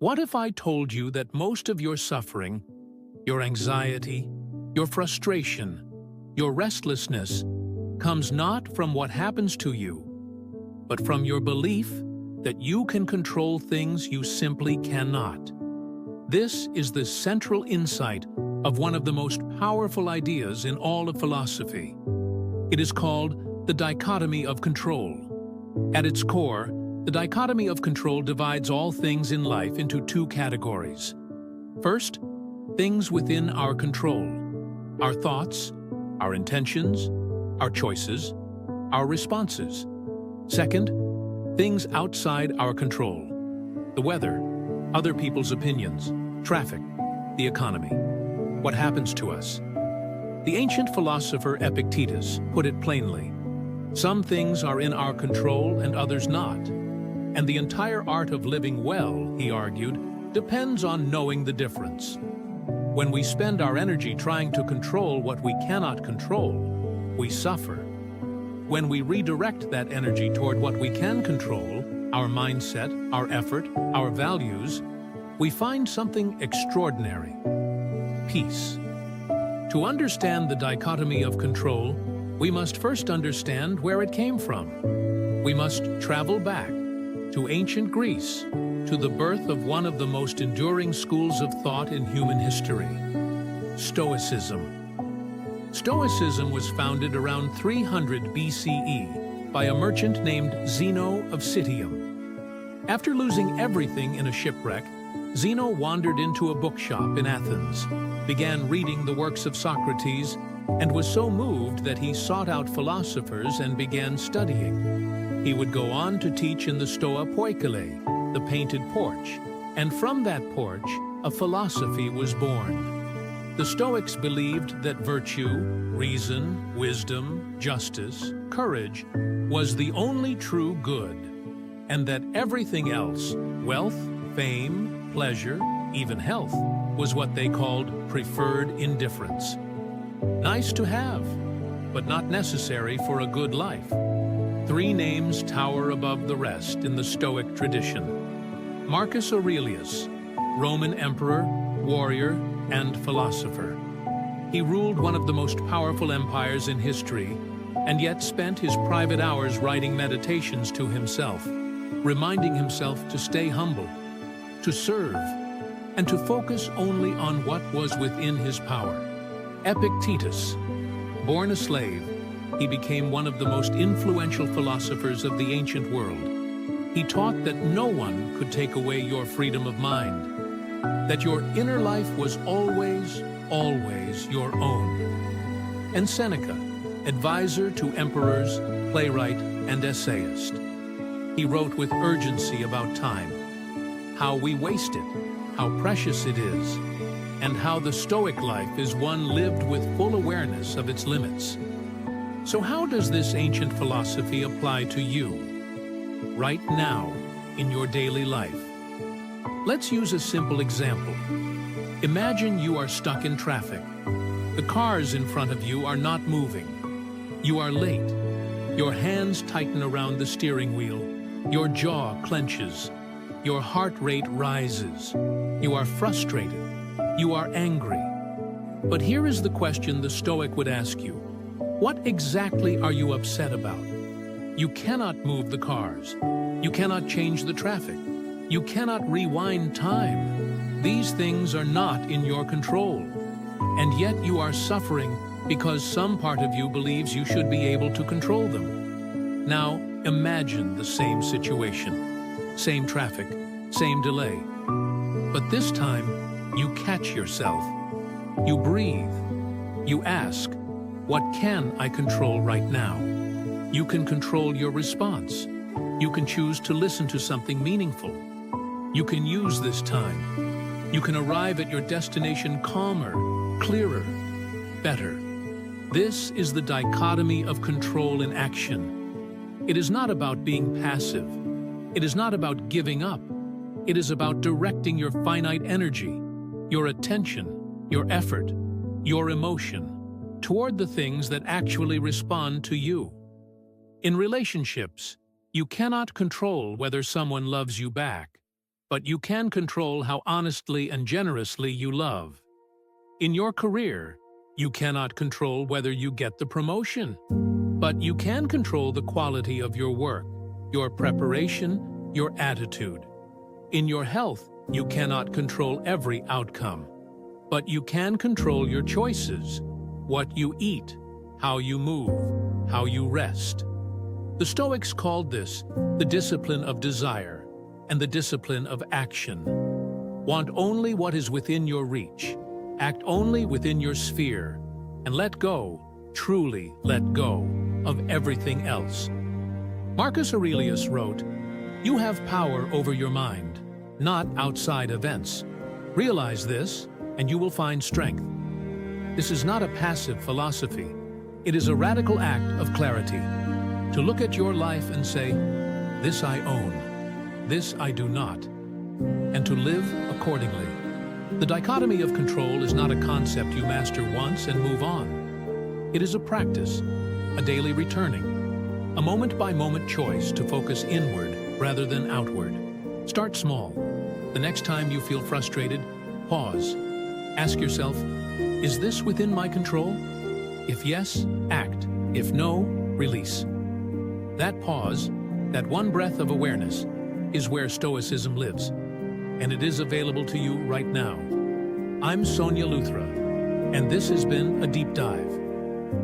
What if I told you that most of your suffering, your anxiety, your frustration, your restlessness comes not from what happens to you, but from your belief that you can control things you simply cannot? This is the central insight of one of the most powerful ideas in all of philosophy. It is called the dichotomy of control. At its core, the dichotomy of control divides all things in life into two categories. First, things within our control: our thoughts, our intentions, our choices, our responses. Second, things outside our control: the weather, other people's opinions, traffic, the economy, what happens to us. The ancient philosopher Epictetus put it plainly: some things are in our control and others not. And the entire art of living well, he argued, depends on knowing the difference. When we spend our energy trying to control what we cannot control, we suffer. When we redirect that energy toward what we can control, our mindset, our effort, our values, we find something extraordinary: peace. To understand the dichotomy of control, we must first understand where it came from. We must travel back to ancient Greece, to the birth of one of the most enduring schools of thought in human history: Stoicism. Stoicism was founded around 300 BCE by a merchant named Zeno of Citium. After losing everything in a shipwreck, Zeno wandered into a bookshop in Athens, began reading the works of Socrates, and was so moved that he sought out philosophers and began studying. He would go on to teach in the Stoa Poikile, the painted porch, and from that porch, a philosophy was born. The Stoics believed that virtue, reason, wisdom, justice, courage, was the only true good, and that everything else, wealth, fame, pleasure, even health, was what they called preferred indifference. Nice to have, but not necessary for a good life. Three names tower above the rest in the Stoic tradition: Marcus Aurelius, Roman emperor, warrior, and philosopher. He ruled one of the most powerful empires in history, and yet spent his private hours writing meditations to himself, reminding himself to stay humble, to serve, and to focus only on what was within his power. Epictetus, born a slave, he became one of the most influential philosophers of the ancient world. He taught that no one could take away your freedom of mind, that your inner life was always, always your own. And Seneca, advisor to emperors, playwright, and essayist. He wrote with urgency about time, how we waste it, how precious it is, and how the Stoic life is one lived with full awareness of its limits. So how does this ancient philosophy apply to you, right now, in your daily life? Let's use a simple example. Imagine you are stuck in traffic. The cars in front of you are not moving. You are late. Your hands tighten around the steering wheel. Your jaw clenches. Your heart rate rises. You are frustrated. You are angry. But here is the question the Stoic would ask you: what exactly are you upset about? You cannot move the cars. You cannot change the traffic. You cannot rewind time. These things are not in your control. And yet you are suffering because some part of you believes you should be able to control them. Now, imagine the same situation. Same traffic, same delay. But this time, you catch yourself. You breathe. You ask, what can I control right now? You can control your response. You can choose to listen to something meaningful. You can use this time. You can arrive at your destination calmer, clearer, better. This is the dichotomy of control in action. It is not about being passive. It is not about giving up. It is about directing your finite energy, your attention, your effort, your emotion, toward the things that actually respond to you. In relationships, you cannot control whether someone loves you back, but you can control how honestly and generously you love. In your career, you cannot control whether you get the promotion, but you can control the quality of your work, your preparation, your attitude. In your health, you cannot control every outcome, but you can control your choices, what you eat, how you move, how you rest. The Stoics called this the discipline of desire and the discipline of action. Want only what is within your reach, act only within your sphere, and let go, truly let go, of everything else. Marcus Aurelius wrote, "You have power over your mind, not outside events. Realize this, and you will find strength." This is not a passive philosophy. It is a radical act of clarity. To look at your life and say, "This I own, this I do not," and to live accordingly. The dichotomy of control is not a concept you master once and move on. It is a practice, a daily returning, a moment-by-moment choice to focus inward rather than outward. Start small. The next time you feel frustrated, pause. Ask yourself, is this within my control? If yes, act. If no, release. That pause, that one breath of awareness, is where Stoicism lives, and it is available to you right now. I'm Sonia Luthra, and this has been a deep dive.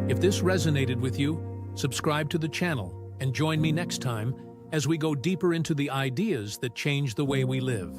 If this resonated with you, subscribe to the channel and join me next time as we go deeper into the ideas that change the way we live.